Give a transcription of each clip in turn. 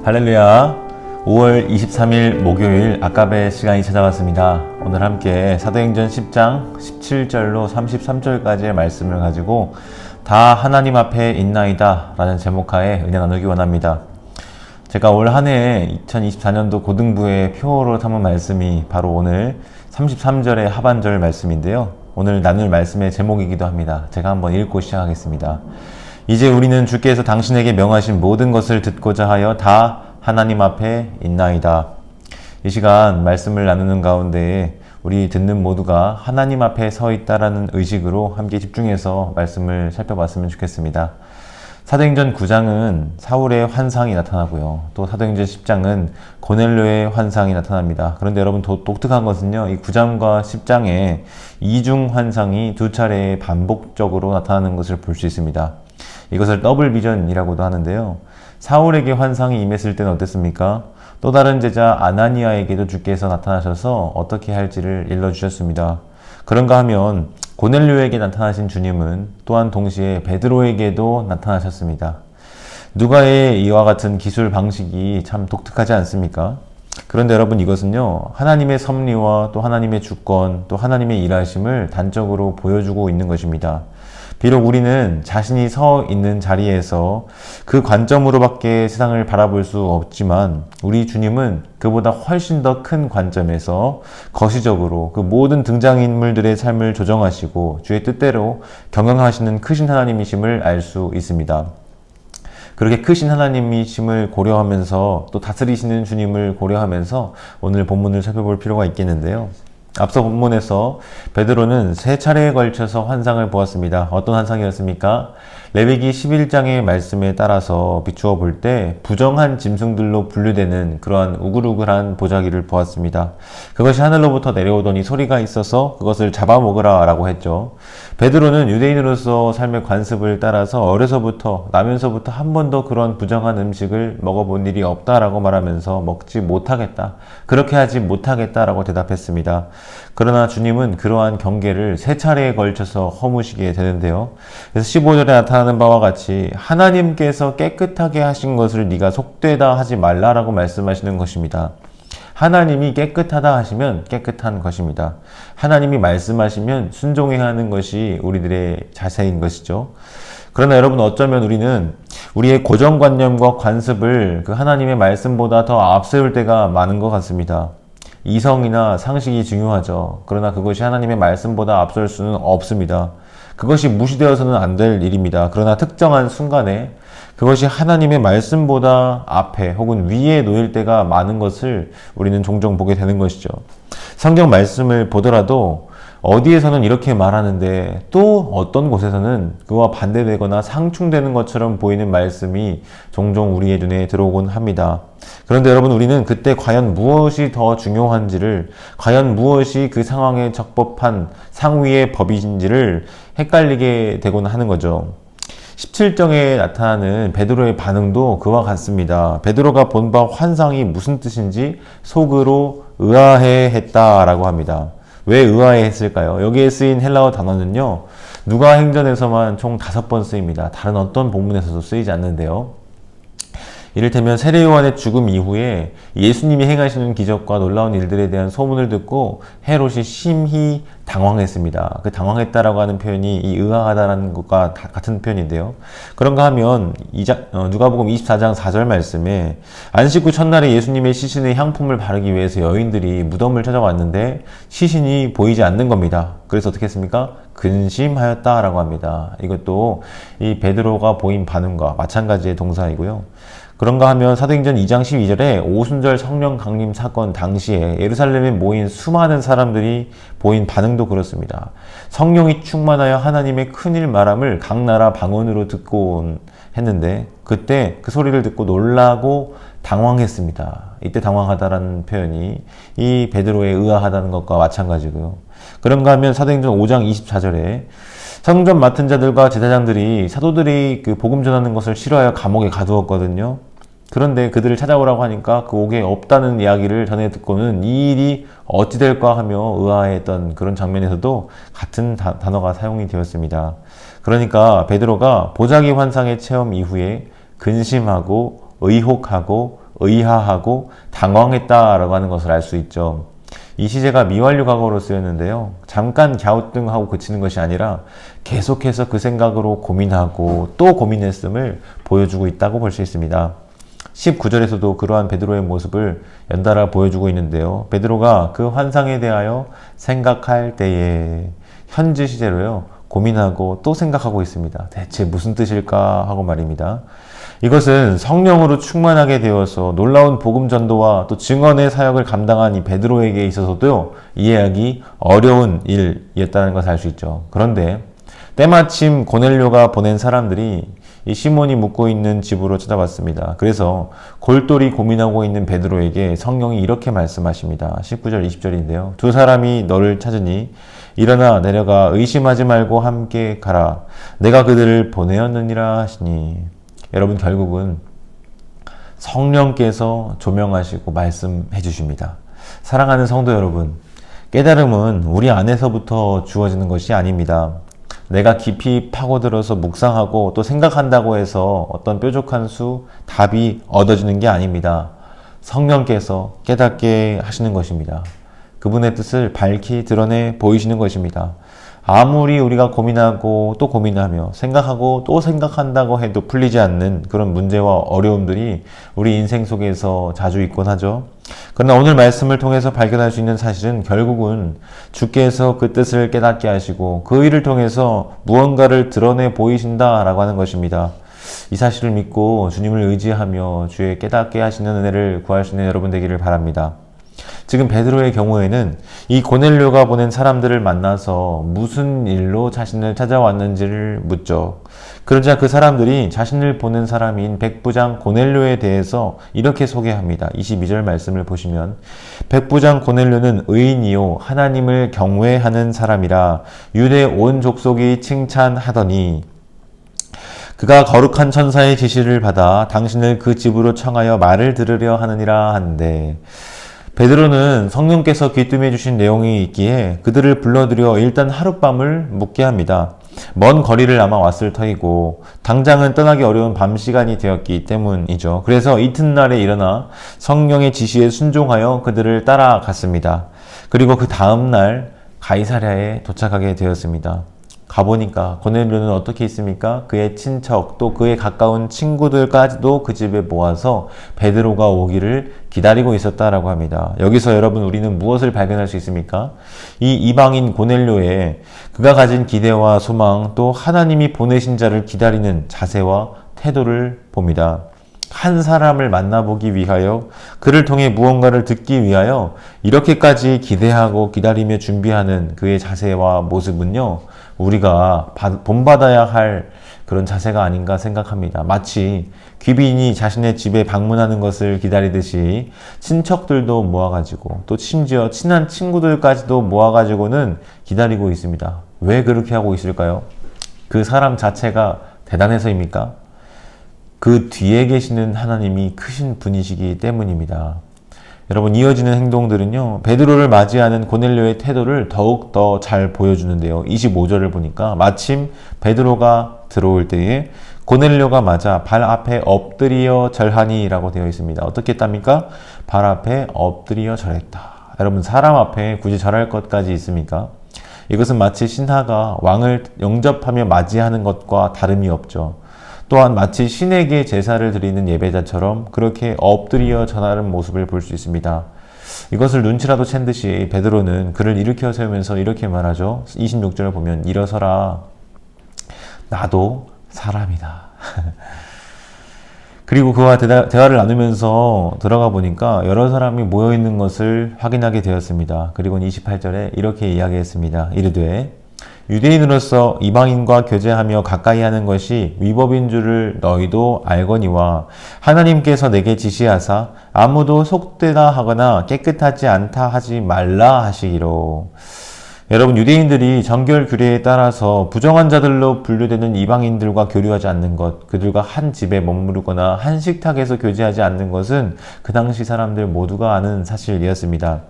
할렐루야. 5월 23일 목요일 아까베 시간이 찾아왔습니다. 오늘 함께 사도행전 10장 17절로 33절까지의 말씀을 가지고 다 하나님 앞에 있나이다 라는 제목하에 은혜 나누기 원합니다. 제가 올 한해 2024년도 고등부의 표어로 삼은 말씀이 바로 오늘 33절의 하반절 말씀인데요. 오늘 나눌 말씀의 제목이기도 합니다. 제가 한번 읽고 시작하겠습니다. 이제 우리는 주께서 당신에게 명하신 모든 것을 듣고자 하여 다 하나님 앞에 있나이다. 이 시간 말씀을 나누는 가운데 우리 듣는 모두가 하나님 앞에 서 있다라는 의식으로 함께 집중해서 말씀을 살펴봤으면 좋겠습니다. 사도행전 9장은 사울의 환상이 나타나고요. 또 사도행전 10장은 고넬료의 환상이 나타납니다. 그런데 여러분 독특한 것은요. 이 9장과 10장에 이중 환상이 두 차례 반복적으로 나타나는 것을 볼 수 있습니다. 이것을 더블 비전이라고도 하는데요. 사울에게 환상이 임했을 때는 어땠습니까? 또 다른 제자 아나니아에게도 주께서 나타나셔서 어떻게 할지를 일러주셨습니다. 그런가 하면 고넬료에게 나타나신 주님은 또한 동시에 베드로에게도 나타나셨습니다. 누가의 이와 같은 기술 방식이 참 독특하지 않습니까? 그런데 여러분 이것은요. 하나님의 섭리와 또 하나님의 주권 또 하나님의 일하심을 단적으로 보여주고 있는 것입니다. 비록 우리는 자신이 서 있는 자리에서 그 관점으로밖에 세상을 바라볼 수 없지만 우리 주님은 그보다 훨씬 더 큰 관점에서 거시적으로 그 모든 등장인물들의 삶을 조정하시고 주의 뜻대로 경영하시는 크신 하나님이심을 알 수 있습니다. 그렇게 크신 하나님이심을 고려하면서 또 다스리시는 주님을 고려하면서 오늘 본문을 살펴볼 필요가 있겠는데요. 앞서 본문에서 베드로는 세 차례에 걸쳐서 환상을 보았습니다. 어떤 환상이었습니까? 레위기 11장의 말씀에 따라서 비추어 볼 때 부정한 짐승들로 분류되는 그러한 우글우글한 보자기를 보았습니다. 그것이 하늘로부터 내려오더니 소리가 있어서 그것을 잡아먹으라 라고 했죠. 베드로는 유대인으로서 삶의 관습을 따라서 어려서부터 나면서부터 한 번도 그런 부정한 음식을 먹어본 일이 없다라고 말하면서 먹지 못하겠다. 그렇게 하지 못하겠다라고 대답했습니다. 그러나 주님은 그러한 경계를 세 차례에 걸쳐서 허무시게 되는데요. 그래서 15절에 나타나는 바와 같이 하나님께서 깨끗하게 하신 것을 네가 속되다 하지 말라라고 말씀하시는 것입니다. 하나님이 깨끗하다 하시면 깨끗한 것입니다. 하나님이 말씀하시면 순종해야 하는 것이 우리들의 자세인 것이죠. 그러나 여러분 어쩌면 우리는 우리의 고정관념과 관습을 그 하나님의 말씀보다 더 앞세울 때가 많은 것 같습니다. 이성이나 상식이 중요하죠. 그러나 그것이 하나님의 말씀보다 앞설 수는 없습니다. 그것이 무시되어서는 안 될 일입니다. 그러나 특정한 순간에 그것이 하나님의 말씀보다 앞에 혹은 위에 놓일 때가 많은 것을 우리는 종종 보게 되는 것이죠. 성경 말씀을 보더라도 어디에서는 이렇게 말하는데 또 어떤 곳에서는 그와 반대되거나 상충되는 것처럼 보이는 말씀이 종종 우리의 눈에 들어오곤 합니다. 그런데 여러분 우리는 그때 과연 무엇이 더 중요한지를 과연 무엇이 그 상황에 적법한 상위의 법인지를 헷갈리게 되곤 하는 거죠. 17장에 나타나는 베드로의 반응도 그와 같습니다. 베드로가 본 바 환상이 무슨 뜻인지 속으로 의아해 했다라고 합니다. 왜 의아해 했을까요? 여기에 쓰인 헬라어 단어는요. 누가 행전에서만 총 5번 쓰입니다. 다른 어떤 본문에서도 쓰이지 않는데요. 이를테면 세례 요한의 죽음 이후에 예수님이 행하시는 기적과 놀라운 일들에 대한 소문을 듣고 헤롯이 심히 당황했습니다. 그 당황했다라고 하는 표현이 이 의아하다라는 것과 같은 표현인데요. 그런가 하면 누가복음 24장 4절 말씀에 안식 후 첫날에 예수님의 시신의 향품을 바르기 위해서 여인들이 무덤을 찾아왔는데 시신이 보이지 않는 겁니다. 그래서 어떻게 했습니까? 근심하였다라고 합니다. 이것도 이 베드로가 보인 반응과 마찬가지의 동사이고요. 그런가 하면 사도행전 2장 12절에 오순절 성령 강림 사건 당시에 예루살렘에 모인 수많은 사람들이 보인 반응도 그렇습니다. 성령이 충만하여 하나님의 큰일 말함을 각 나라 방언으로 듣고 했는데 그때 그 소리를 듣고 놀라고 당황했습니다. 이때 당황하다라는 표현이 이 베드로의 의아하다는 것과 마찬가지고요. 그런가 하면 사도행전 5장 24절에 성전 맡은 자들과 제사장들이 사도들이 그 복음 전하는 것을 싫어하여 감옥에 가두었거든요. 그런데 그들을 찾아오라고 하니까 그 옥에 없다는 이야기를 전해 듣고는 이 일이 어찌 될까 하며 의아해했던 그런 장면에서도 같은 단어가 사용이 되었습니다. 그러니까 베드로가 보자기 환상의 체험 이후에 근심하고 의혹하고 의아하고 당황했다라고 하는 것을 알 수 있죠. 이 시제가 미완료 과거로 쓰였는데요. 잠깐 갸우뚱하고 그치는 것이 아니라 계속해서 그 생각으로 고민하고 또 고민했음을 보여주고 있다고 볼 수 있습니다. 19절에서도 그러한 베드로의 모습을 연달아 보여주고 있는데요. 베드로가 그 환상에 대하여 생각할 때에 현재 시제로요. 고민하고 또 생각하고 있습니다. 대체 무슨 뜻일까 하고 말입니다. 이것은 성령으로 충만하게 되어서 놀라운 복음 전도와 또 증언의 사역을 감당한 이 베드로에게 있어서도 이해하기 어려운 일이었다는 것을 알 수 있죠. 그런데 때마침 고넬료가 보낸 사람들이 이 시몬이 묵고 있는 집으로 찾아왔습니다. 그래서 골똘히 고민하고 있는 베드로에게 성령이 이렇게 말씀하십니다. 19절 20절인데요. 두 사람이 너를 찾으니 일어나 내려가 의심하지 말고 함께 가라. 내가 그들을 보내었느니라 하시니. 여러분, 결국은 성령께서 조명하시고 말씀해 주십니다. 사랑하는 성도 여러분, 깨달음은 우리 안에서부터 주어지는 것이 아닙니다. 내가 깊이 파고들어서 묵상하고 또 생각한다고 해서 어떤 뾰족한 답이 얻어지는 게 아닙니다. 성령께서 깨닫게 하시는 것입니다. 그분의 뜻을 밝히 드러내 보이시는 것입니다. 아무리 우리가 고민하고 또 고민하며 생각하고 또 생각한다고 해도 풀리지 않는 그런 문제와 어려움들이 우리 인생 속에서 자주 있곤 하죠. 그러나 오늘 말씀을 통해서 발견할 수 있는 사실은 결국은 주께서 그 뜻을 깨닫게 하시고 그 일을 통해서 무언가를 드러내 보이신다라고 하는 것입니다. 이 사실을 믿고 주님을 의지하며 주의 깨닫게 하시는 은혜를 구할 수 있는 여러분 되기를 바랍니다. 지금 베드로의 경우에는 이 고넬료가 보낸 사람들을 만나서 무슨 일로 자신을 찾아왔는지를 묻죠. 그러자 그 사람들이 자신을 보낸 사람인 백부장 고넬료에 대해서 이렇게 소개합니다. 22절 말씀을 보시면 백부장 고넬료는 의인이요 하나님을 경외하는 사람이라 유대 온 족속이 칭찬하더니 그가 거룩한 천사의 지시를 받아 당신을 그 집으로 청하여 말을 들으려 하느니라 한데 베드로는 성령께서 귀뜸해 주신 내용이 있기에 그들을 불러들여 일단 하룻밤을 묵게 합니다. 먼 거리를 아마 왔을 터이고 당장은 떠나기 어려운 밤 시간이 되었기 때문이죠. 그래서 이튿날에 일어나 성령의 지시에 순종하여 그들을 따라갔습니다. 그리고 그 다음날 가이사랴에 도착하게 되었습니다. 가보니까 고넬료는 어떻게 있습니까? 그의 친척 또 그의 가까운 친구들까지도 그 집에 모아서 베드로가 오기를 기다리고 있었다라고 합니다. 여기서 여러분 우리는 무엇을 발견할 수 있습니까? 이 이방인 고넬료의 그가 가진 기대와 소망 또 하나님이 보내신 자를 기다리는 자세와 태도를 봅니다. 한 사람을 만나보기 위하여 그를 통해 무언가를 듣기 위하여 이렇게까지 기대하고 기다리며 준비하는 그의 자세와 모습은요 우리가 본받아야 할 그런 자세가 아닌가 생각합니다. 마치 귀빈이 자신의 집에 방문하는 것을 기다리듯이 친척들도 모아가지고 또 심지어 친한 친구들까지도 모아가지고는 기다리고 있습니다. 왜 그렇게 하고 있을까요? 그 사람 자체가 대단해서입니까? 그 뒤에 계시는 하나님이 크신 분이시기 때문입니다. 여러분 이어지는 행동들은요 베드로를 맞이하는 고넬료의 태도를 더욱더 잘 보여주는데요. 25절을 보니까 마침 베드로가 들어올 때에 고넬료가 맞아 발 앞에 엎드려 절하니 라고 되어 있습니다. 어떻게 했답니까? 발 앞에 엎드려 절했다. 여러분 사람 앞에 굳이 절할 것까지 있습니까? 이것은 마치 신하가 왕을 영접하며 맞이하는 것과 다름이 없죠. 또한 마치 신에게 제사를 드리는 예배자처럼 그렇게 엎드려 전하는 모습을 볼 수 있습니다. 이것을 눈치라도 챈 듯이 베드로는 그를 일으켜 세우면서 이렇게 말하죠. 26절을 보면 일어서라. 나도 사람이다. 그리고 그와 대화를 나누면서 들어가 보니까 여러 사람이 모여있는 것을 확인하게 되었습니다. 그리고 28절에 이렇게 이야기했습니다. 이르되 유대인으로서 이방인과 교제하며 가까이 하는 것이 위법인 줄을 너희도 알거니와 하나님께서 내게 지시하사 아무도 속되다 하거나 깨끗하지 않다 하지 말라 하시기로. 여러분 유대인들이 정결 규례에 따라서 부정한 자들로 분류되는 이방인들과 교류하지 않는 것, 그들과 한 집에 머무르거나 한 식탁에서 교제하지 않는 것은 그 당시 사람들 모두가 아는 사실이었습니다.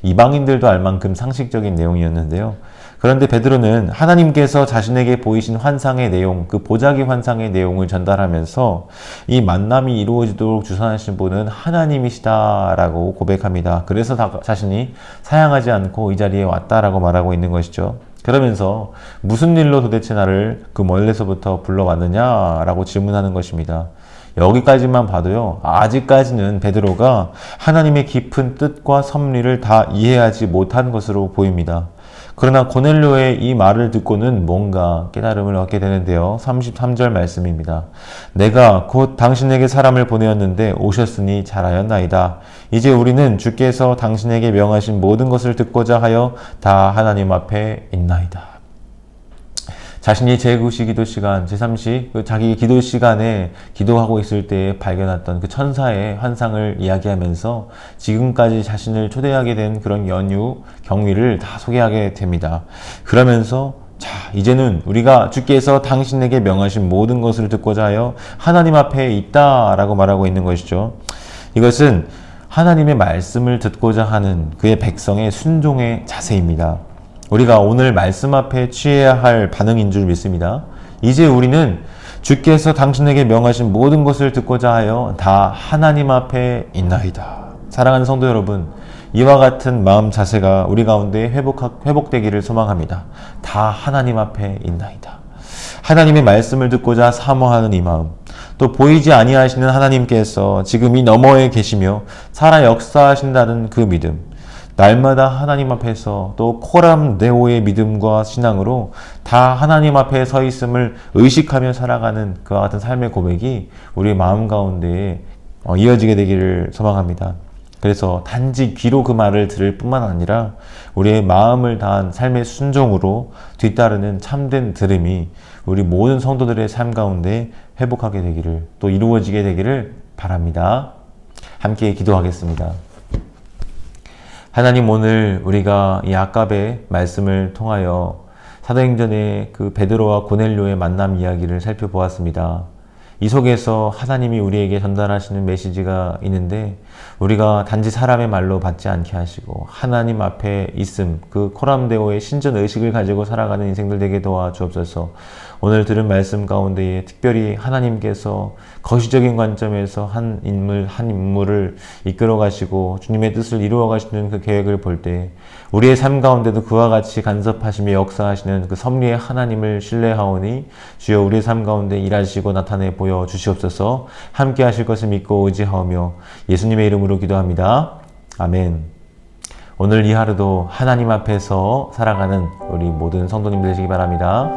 이방인들도 알 만큼 상식적인 내용이었는데요. 그런데 베드로는 하나님께서 자신에게 보이신 환상의 내용, 그 보자기 환상의 내용을 전달하면서 이 만남이 이루어지도록 주선하신 분은 하나님이시다라고 고백합니다. 그래서 자신이 사양하지 않고 이 자리에 왔다라고 말하고 있는 것이죠. 그러면서 무슨 일로 도대체 나를 그 멀리서부터 불러왔느냐라고 질문하는 것입니다. 여기까지만 봐도요, 아직까지는 베드로가 하나님의 깊은 뜻과 섭리를 다 이해하지 못한 것으로 보입니다. 그러나 고넬료의 이 말을 듣고는 뭔가 깨달음을 얻게 되는데요. 33절 말씀입니다. 내가 곧 당신에게 사람을 보내었는데 오셨으니 잘하였나이다. 이제 우리는 주께서 당신에게 명하신 모든 것을 듣고자 하여 다 하나님 앞에 있나이다. 자신이 제9시 기도 시간, 제3시 자기 기도 시간에 기도하고 있을 때 발견했던 그 천사의 환상을 이야기하면서 지금까지 자신을 초대하게 된 그런 연유, 경위를 다 소개하게 됩니다. 그러면서 자, 이제는 우리가 주께서 당신에게 명하신 모든 것을 듣고자 하여 하나님 앞에 있다라고 말하고 있는 것이죠. 이것은 하나님의 말씀을 듣고자 하는 그의 백성의 순종의 자세입니다. 우리가 오늘 말씀 앞에 취해야 할 반응인 줄 믿습니다. 이제 우리는 주께서 당신에게 명하신 모든 것을 듣고자 하여 다 하나님 앞에 있나이다. 사랑하는 성도 여러분, 이와 같은 마음 자세가 우리 가운데 회복되기를 소망합니다. 다 하나님 앞에 있나이다. 하나님의 말씀을 듣고자 사모하는 이 마음, 또 보이지 아니하시는 하나님께서 지금 이 너머에 계시며 살아 역사하신다는 그 믿음, 날마다 하나님 앞에서 또 코람 네오의 믿음과 신앙으로 다 하나님 앞에 서 있음을 의식하며 살아가는 그와 같은 삶의 고백이 우리의 마음 가운데에 이어지게 되기를 소망합니다. 그래서 단지 귀로 그 말을 들을 뿐만 아니라 우리의 마음을 다한 삶의 순종으로 뒤따르는 참된 들음이 우리 모든 성도들의 삶 가운데 회복하게 되기를, 또 이루어지게 되기를 바랍니다. 함께 기도하겠습니다. 하나님, 오늘 우리가 이 아갑의 말씀을 통하여 사도행전의 그 베드로와 고넬료의 만남 이야기를 살펴보았습니다. 이 속에서 하나님이 우리에게 전달하시는 메시지가 있는데, 우리가 단지 사람의 말로 받지 않게 하시고 하나님 앞에 있음, 그 코람데오의 신전 의식을 가지고 살아가는 인생들 되게 도와주옵소서. 오늘 들은 말씀 가운데에 특별히 하나님께서 거시적인 관점에서 한 인물을 이끌어 가시고 주님의 뜻을 이루어 가시는 그 계획을 볼 때 우리의 삶 가운데도 그와 같이 간섭하시며 역사하시는 그 섭리의 하나님을 신뢰하오니 주여 우리의 삶 가운데 일하시고 나타내 보여 주시옵소서. 함께 하실 것을 믿고 의지하오며 예수님의 이름으로 기도합니다. 아멘. 오늘 이 하루도 하나님 앞에서 살아가는 우리 모든 성도님들 되시기 바랍니다.